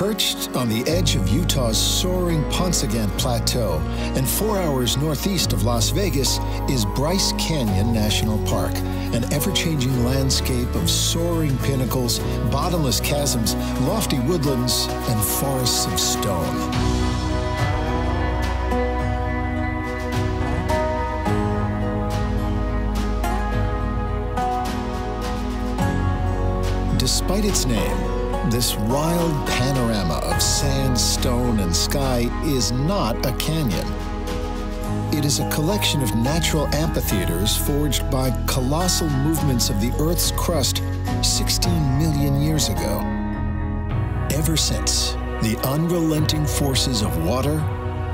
Perched on the edge of Utah's soaring Ponce-Gant Plateau and 4 hours northeast of Las Vegas is Bryce Canyon National Park, an ever-changing landscape of soaring pinnacles, bottomless chasms, lofty woodlands, and forests of stone. Despite its name, this wild panorama of sand, stone, and sky is not a canyon. It is a collection of natural amphitheaters forged by colossal movements of the Earth's crust 16 million years ago. Ever since, the unrelenting forces of water,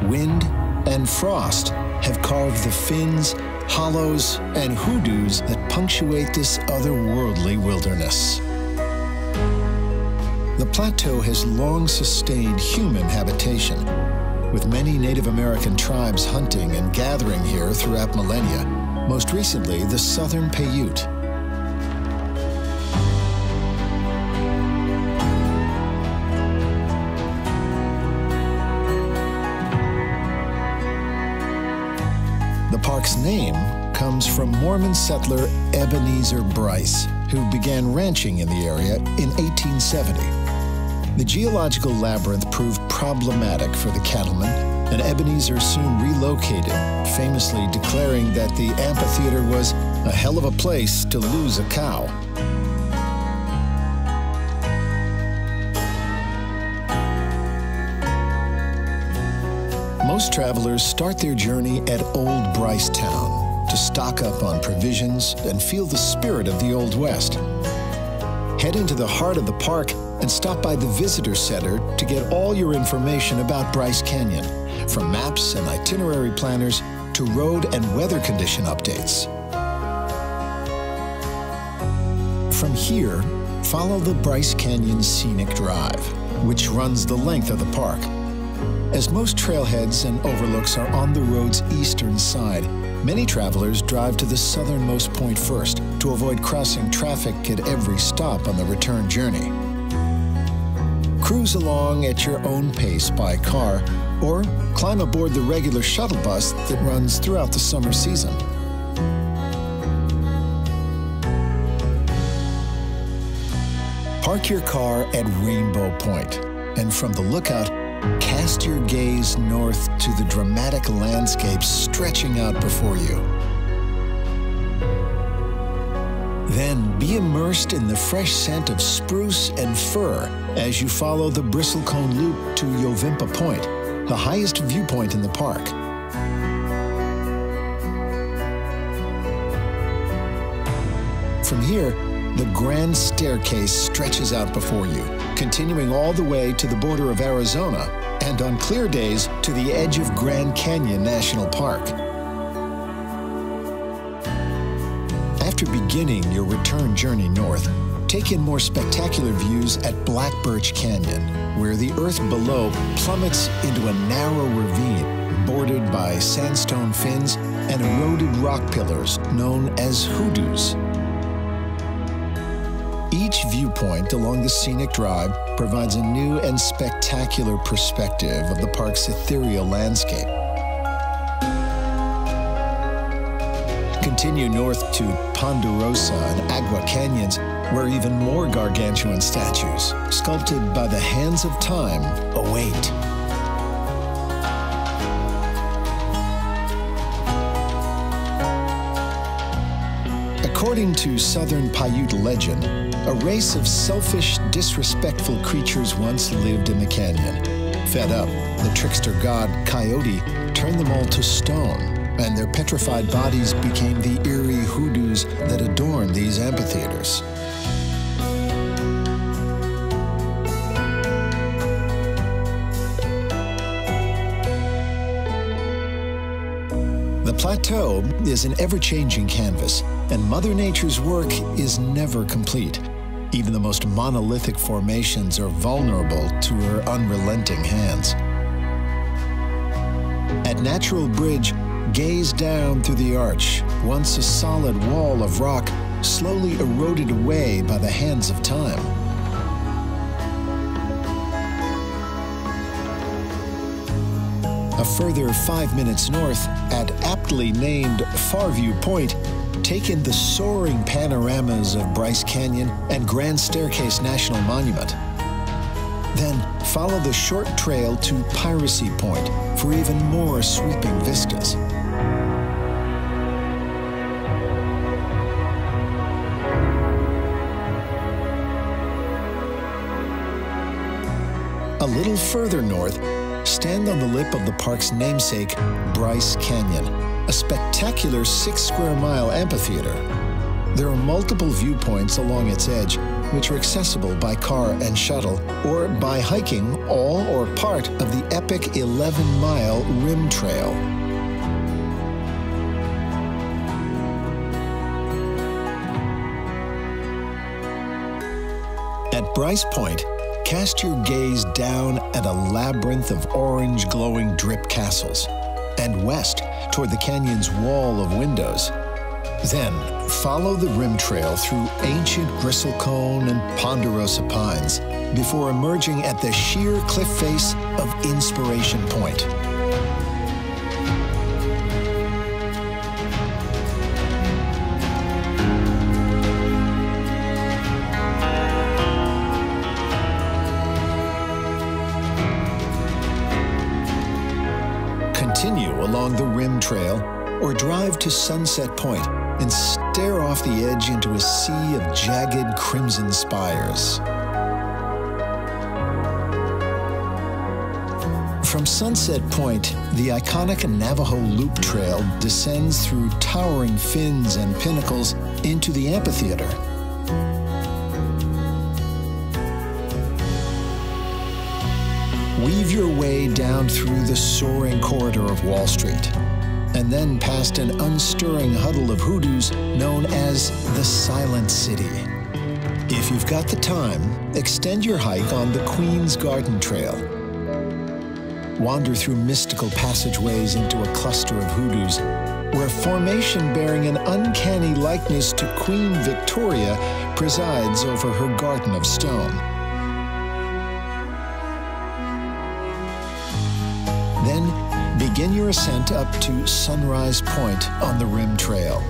wind, and frost have carved the fins, hollows, and hoodoos that punctuate this otherworldly wilderness. The plateau has long sustained human habitation, with many Native American tribes hunting and gathering here throughout millennia, most recently the Southern Paiute. The park's name comes from Mormon settler Ebenezer Bryce, who began ranching in the area in 1870. The geological labyrinth proved problematic for the cattlemen, and Ebenezer soon relocated, famously declaring that the amphitheater was a hell of a place to lose a cow. Most travelers start their journey at Old Bryce Town to stock up on provisions and feel the spirit of the Old West. Head into the heart of the park and stop by the Visitor Center to get all your information about Bryce Canyon, from maps and itinerary planners to road and weather condition updates. From here, follow the Bryce Canyon Scenic Drive, which runs the length of the park. As most trailheads and overlooks are on the road's eastern side, many travelers drive to the southernmost point first to avoid crossing traffic at every stop on the return journey. Cruise along at your own pace by car, or climb aboard the regular shuttle bus that runs throughout the summer season. Park your car at Rainbow Point, and from the lookout, cast your gaze north to the dramatic landscape stretching out before you. Then be immersed in the fresh scent of spruce and fir as you follow the Bristlecone Loop to Yovimpa Point, the highest viewpoint in the park. From here, the grand staircase stretches out before you, continuing all the way to the border of Arizona, and on clear days to the edge of Grand Canyon National Park. After beginning your return journey north, take in more spectacular views at Black Birch Canyon, where the earth below plummets into a narrow ravine bordered by sandstone fins and eroded rock pillars known as hoodoos. Each viewpoint along the scenic drive provides a new and spectacular perspective of the park's ethereal landscape. Continue north to Ponderosa and Agua Canyons, where even more gargantuan statues, sculpted by the hands of time, await. According to Southern Paiute legend, a race of selfish, disrespectful creatures once lived in the canyon. Fed up, the trickster god Coyote turned them all to stone, and their petrified bodies became the eerie hoodoos that adorn these amphitheaters. The plateau is an ever-changing canvas, and Mother Nature's work is never complete. Even the most monolithic formations are vulnerable to her unrelenting hands. At Natural Bridge, gaze down through the arch, once a solid wall of rock slowly eroded away by the hands of time. A further 5 minutes north, at aptly named Farview Point, take in the soaring panoramas of Bryce Canyon and Grand Staircase National Monument. Then follow the short trail to Piracy Point for even more sweeping vistas. A little further north, stand on the lip of the park's namesake, Bryce Canyon, a spectacular 6-square-mile amphitheater. There are multiple viewpoints along its edge, which are accessible by car and shuttle, or by hiking all or part of the epic 11-mile Rim Trail. At Bryce Point, cast your gaze down at a labyrinth of orange glowing drip castles, and west toward the canyon's wall of windows. Then follow the rim trail through ancient bristlecone and ponderosa pines before emerging at the sheer cliff face of Inspiration Point. Continue along the Rim Trail or drive to Sunset Point and stare off the edge into a sea of jagged crimson spires. From Sunset Point, the iconic Navajo Loop Trail descends through towering fins and pinnacles into the amphitheater. Weave your way down through the soaring corridor of Wall Street, and then past an unstirring huddle of hoodoos known as the Silent City. If you've got the time, extend your hike on the Queen's Garden Trail. Wander through mystical passageways into a cluster of hoodoos, where a formation bearing an uncanny likeness to Queen Victoria presides over her garden of stone. Then begin your ascent up to Sunrise Point on the Rim Trail.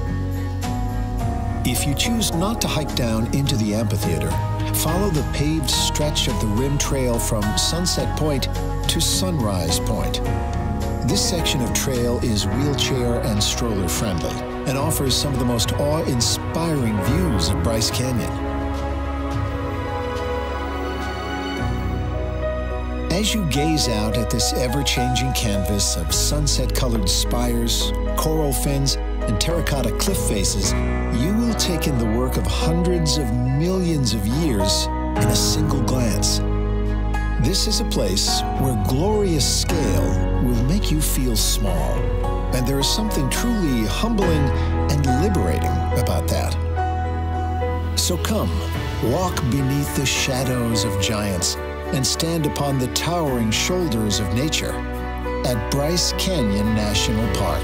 If you choose not to hike down into the amphitheater, follow the paved stretch of the Rim Trail from Sunset Point to Sunrise Point. This section of trail is wheelchair and stroller friendly and offers some of the most awe-inspiring views of Bryce Canyon. As you gaze out at this ever-changing canvas of sunset-colored spires, coral fins, and terracotta cliff faces, you will take in the work of hundreds of millions of years in a single glance. This is a place where glorious scale will make you feel small, and there is something truly humbling and liberating about that. So come, walk beneath the shadows of giants and stand upon the towering shoulders of nature at Bryce Canyon National Park.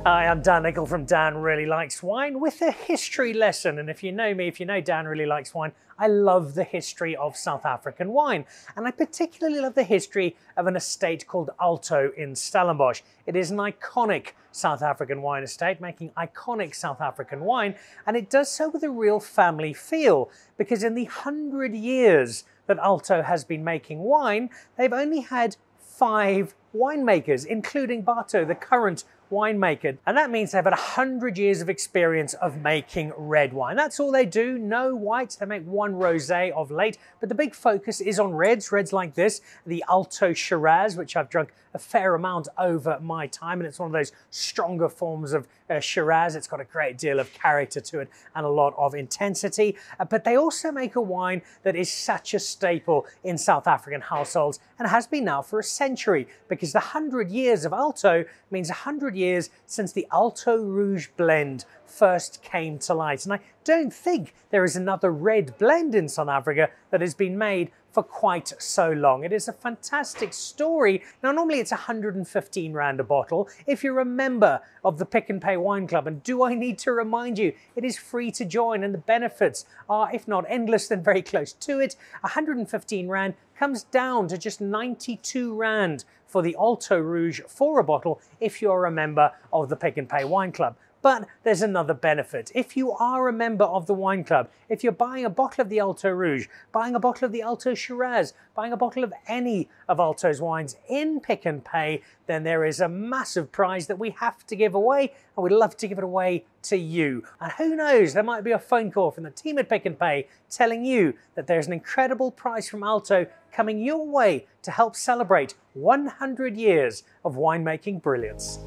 Hi, I'm Dan Nicol from Dan Really Likes Wine with a history lesson. And if you know me, if you know Dan Really Likes Wine, I love the history of South African wine. And I particularly love the history of an estate called Alto in Stellenbosch. It is an iconic South African wine estate, making iconic South African wine. And it does so with a real family feel, because in the 100 years that Alto has been making wine, they've only had 5 winemakers, including Barto, the current winemaker. And that means they've had 100 years of experience of making red wine. That's all they do, no whites. They make one rosé of late, but the big focus is on reds like this, the Alto Shiraz, which I've drunk a fair amount over my time, and it's one of those stronger forms of Shiraz. It's got a great deal of character to it and a lot of intensity, but they also make a wine that is such a staple in South African households and has been now for a century, because the 100 years of Alto means 100 years since the Alto Rouge blend first came to light. And I don't think there is another red blend in South Africa that has been made for quite so long. It is a fantastic story. Now, normally it's 115 Rand a bottle if you're a member of the Pick and Pay Wine Club. And do I need to remind you, it is free to join, and the benefits are, if not endless, then very close to it. 115 Rand comes down to just 92 Rand for the Alto Rouge for a bottle if you're a member of the Pick and Pay Wine Club. But there's another benefit. If you are a member of the wine club, if you're buying a bottle of the Alto Rouge, buying a bottle of the Alto Shiraz, buying a bottle of any of Alto's wines in Pick and Pay, then there is a massive prize that we have to give away, and we'd love to give it away to you. And who knows, there might be a phone call from the team at Pick and Pay telling you that there's an incredible prize from Alto coming your way to help celebrate 100 years of winemaking brilliance.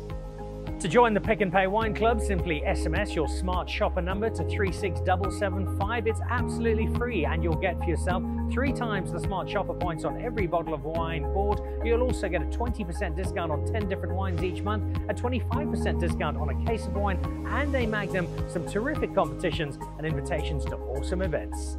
To join the Pick and Pay Wine Club, simply SMS your smart shopper number to 36775. It's absolutely free, and you'll get for yourself 3 times the smart shopper points on every bottle of wine bought. You'll also get a 20% discount on 10 different wines each month, a 25% discount on a case of wine, and a Magnum, some terrific competitions and invitations to awesome events.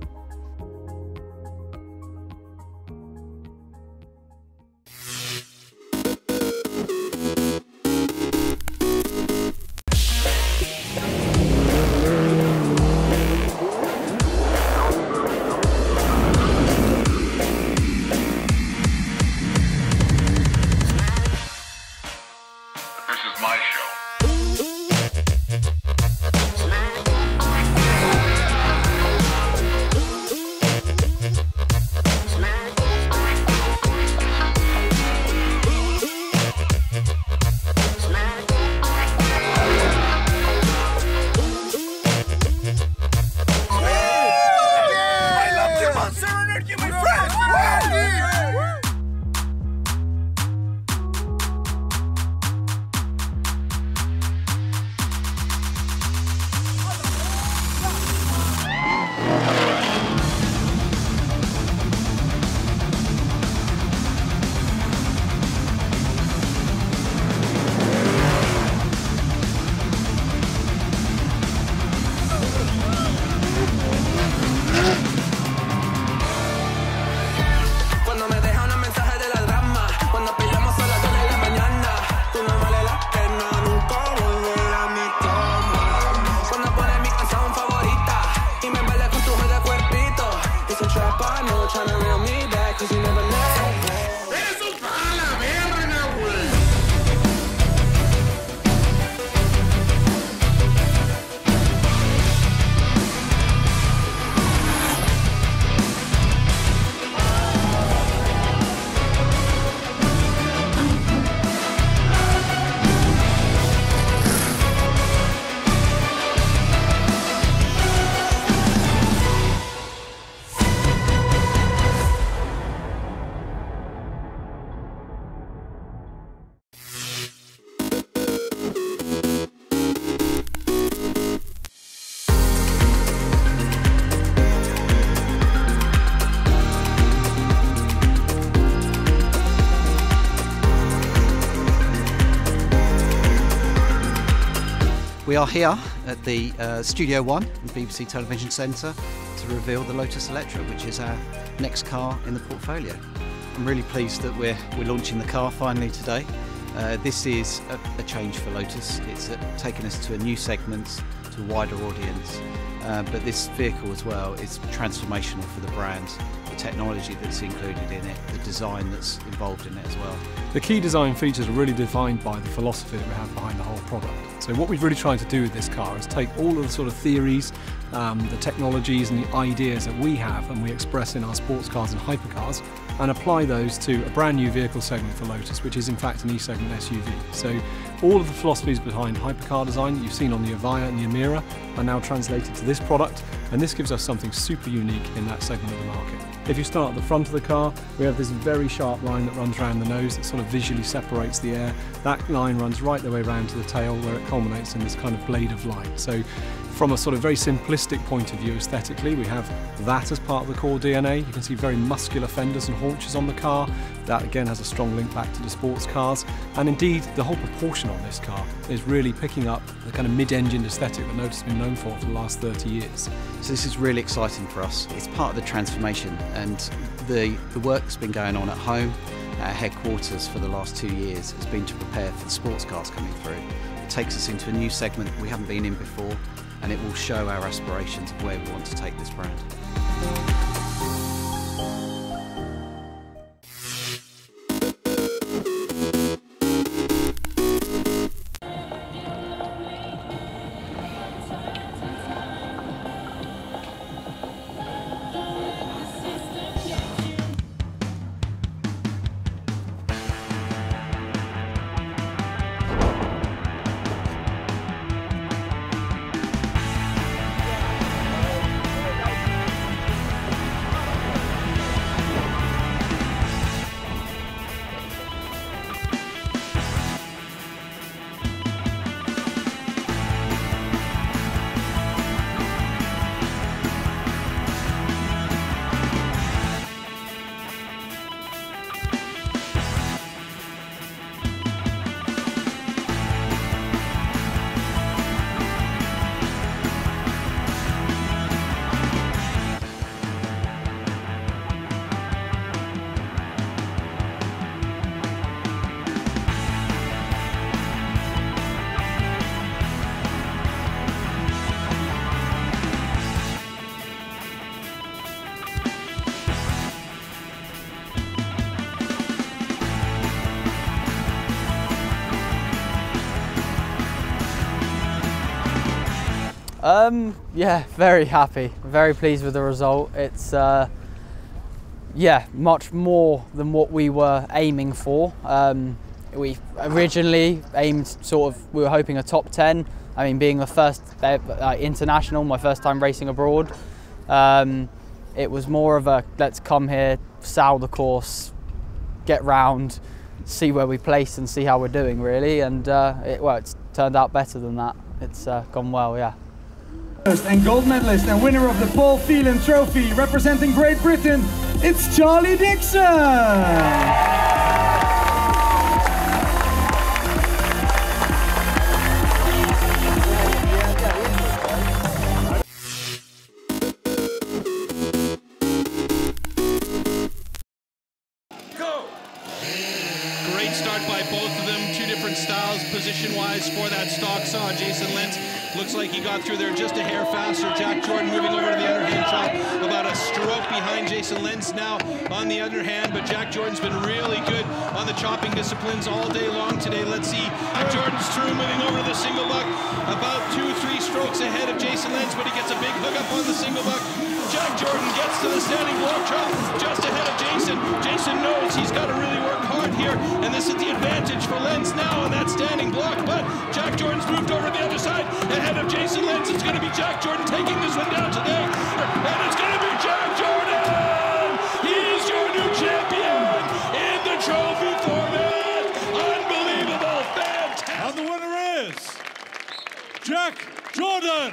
We are here at the Studio One in the BBC Television Centre to reveal the Lotus Electra, which is our next car in the portfolio. I'm really pleased that we're launching the car finally today. This is a change for Lotus. It's taken us to a new segment, to a wider audience, but this vehicle as well is transformational for the brand. The technology that's included in it, the design that's involved in it as well. The key design features are really defined by the philosophy that we have behind the whole product. So what we've really tried to do with this car is take all of the sort of theories, the technologies and the ideas that we have and we express in our sports cars and hypercars, and apply those to a brand new vehicle segment for Lotus, which is in fact an E-segment SUV. So all of the philosophies behind hypercar design that you've seen on the Avaya and the Emira are now translated to this product, and this gives us something super unique in that segment of the market. If you start at the front of the car, we have this very sharp line that runs around the nose that sort of visually separates the air. That line runs right the way around to the tail where it culminates in this kind of blade of light. So from a sort of very simplistic point of view aesthetically, we have that as part of the core DNA. You can see very muscular fenders and haunches on the car. That again has a strong link back to the sports cars. And indeed, the whole proportion on this car is really picking up the kind of mid-engine aesthetic that Lotus has been known for the last 30 years. So this is really exciting for us. It's part of the transformation, and the work that's been going on at home, at headquarters for the last 2 years, has been to prepare for the sports cars coming through. It takes us into a new segment we haven't been in before, and it will show our aspirations of where we want to take this brand. Yeah, very happy, very pleased with the result. It's yeah, much more than what we were aiming for. We originally aimed we were hoping a top 10. I mean, being the first international, my first time racing abroad, it was more of a let's come here, sow the course, get round, see where we place and see how we're doing really, and it's turned out better than that. It's gone well, yeah. And gold medalist and winner of the Paul Phelan Trophy, representing Great Britain, it's Charlie Dixon! Great start by both of them, two different styles position-wise for that stock saw. Jason Lentz looks like he got through there just a hair faster. Jack Jordan moving over to the underhand chop, about a stroke behind Jason Lentz now on the underhand, but Jack Jordan's been really good on the chopping disciplines all day long today. Let's see, Jordan's through, moving over to the single buck, about 2-3 strokes ahead of Jason Lentz, but he gets a big hook up on the single buck. Jack Jordan gets to the standing block chop just ahead of Jason. Jason knows he's got to really work hard here, and this is the advantage for Lentz now on that standing block, but Jack Jordan's moved over to the other side ahead of Jason Lentz. It's going to be Jack Jordan taking this one down today, and it's going to be Jack Jordan! He's your new champion in the trophy format! Unbelievable, fantastic! And the winner is Jack Jordan!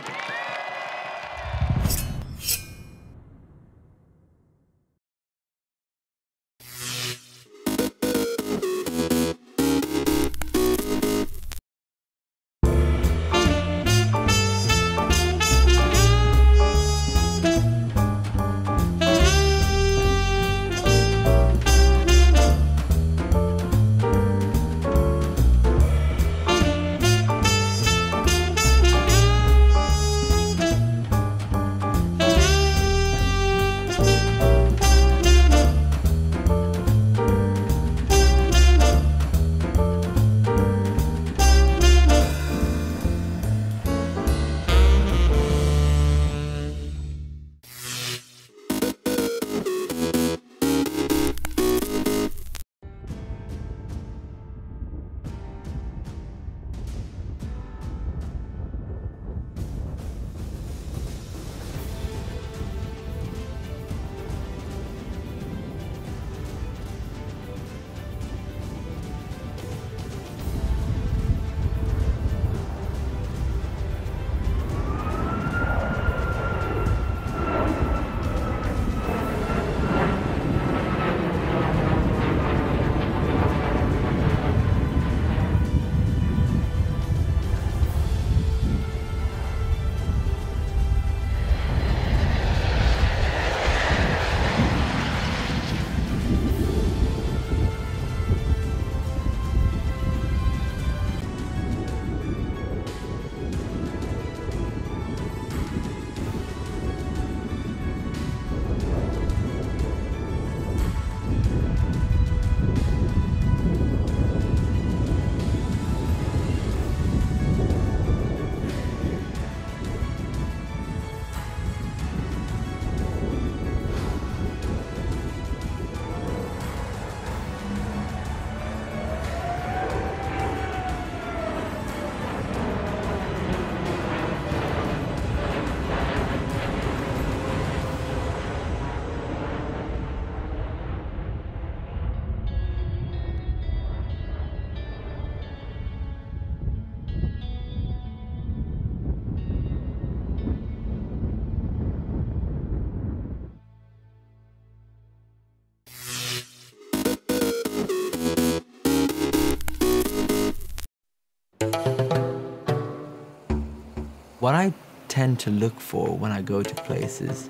What I tend to look for when I go to places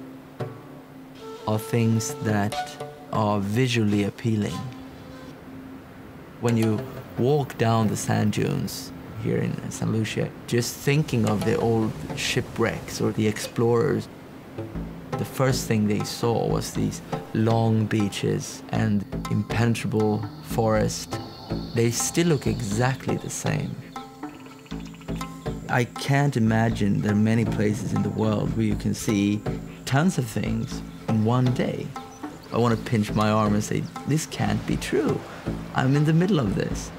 are things that are visually appealing. When you walk down the sand dunes here in St. Lucia, just thinking of the old shipwrecks or the explorers, the first thing they saw was these long beaches and impenetrable forest. They still look exactly the same. I can't imagine there are many places in the world where you can see tons of things in one day. I want to pinch my arm and say, this can't be true. I'm in the middle of this.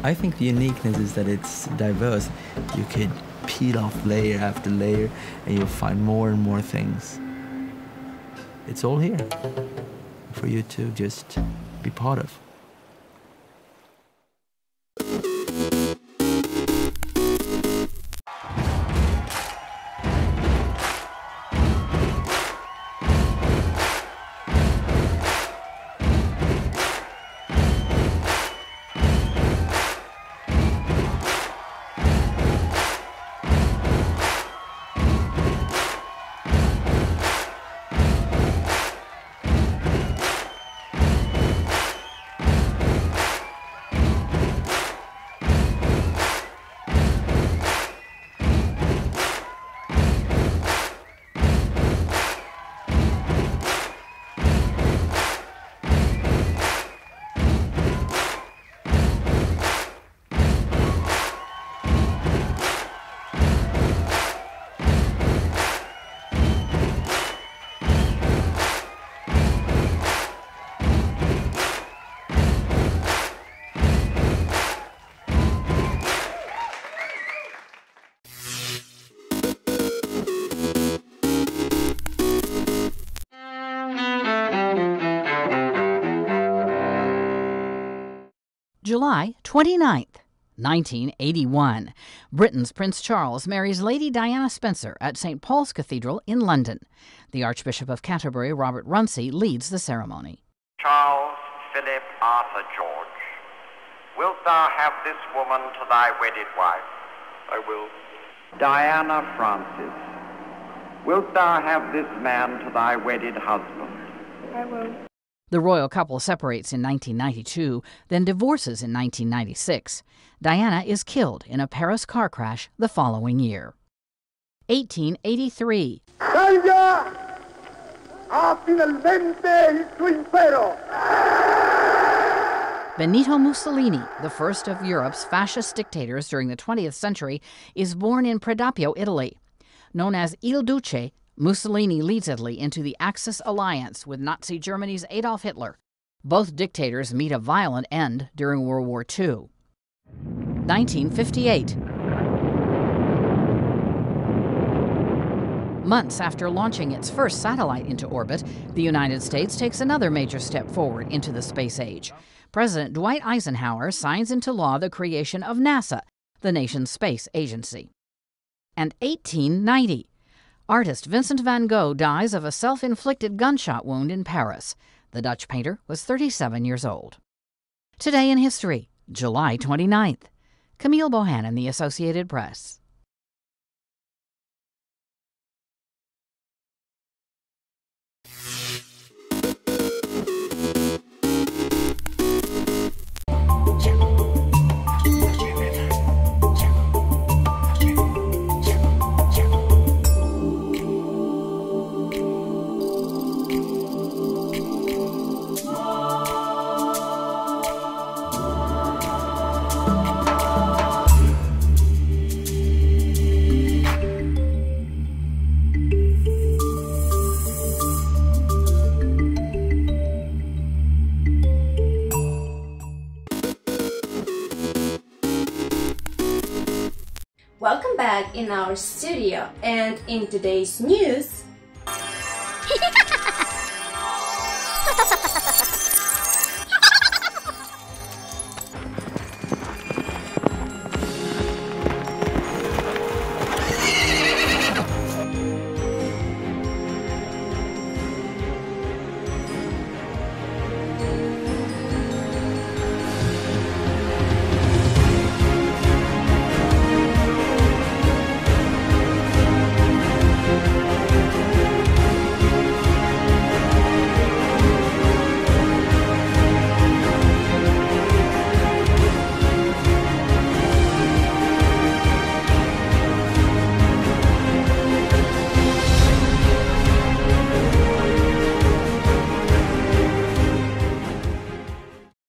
I think the uniqueness is that it's diverse. You could peel off layer after layer and you'll find more and more things. It's all here for you to just be part of. July 29th, 1981. Britain's Prince Charles marries Lady Diana Spencer at St. Paul's Cathedral in London. The Archbishop of Canterbury, Robert Runcie, leads the ceremony. Charles Philip Arthur George, wilt thou have this woman to thy wedded wife? I will. Diana Francis, wilt thou have this man to thy wedded husband? I will. The royal couple separates in 1992, then divorces in 1996. Diana is killed in a Paris car crash the following year. 1883. Benito Mussolini, the first of Europe's fascist dictators during the 20th century, is born in Predappio, Italy. Known as Il Duce, Mussolini leads Italy into the Axis alliance with Nazi Germany's Adolf Hitler. Both dictators meet a violent end during World War II. 1958. Months after launching its first satellite into orbit, the United States takes another major step forward into the space age. President Dwight Eisenhower signs into law the creation of NASA, the nation's space agency. And 1890. Artist Vincent van Gogh dies of a self-inflicted gunshot wound in Paris. The Dutch painter was 37 years old. Today in history, July 29th. Camille Bohannon, The Associated Press. Welcome back in our studio, and in today's news,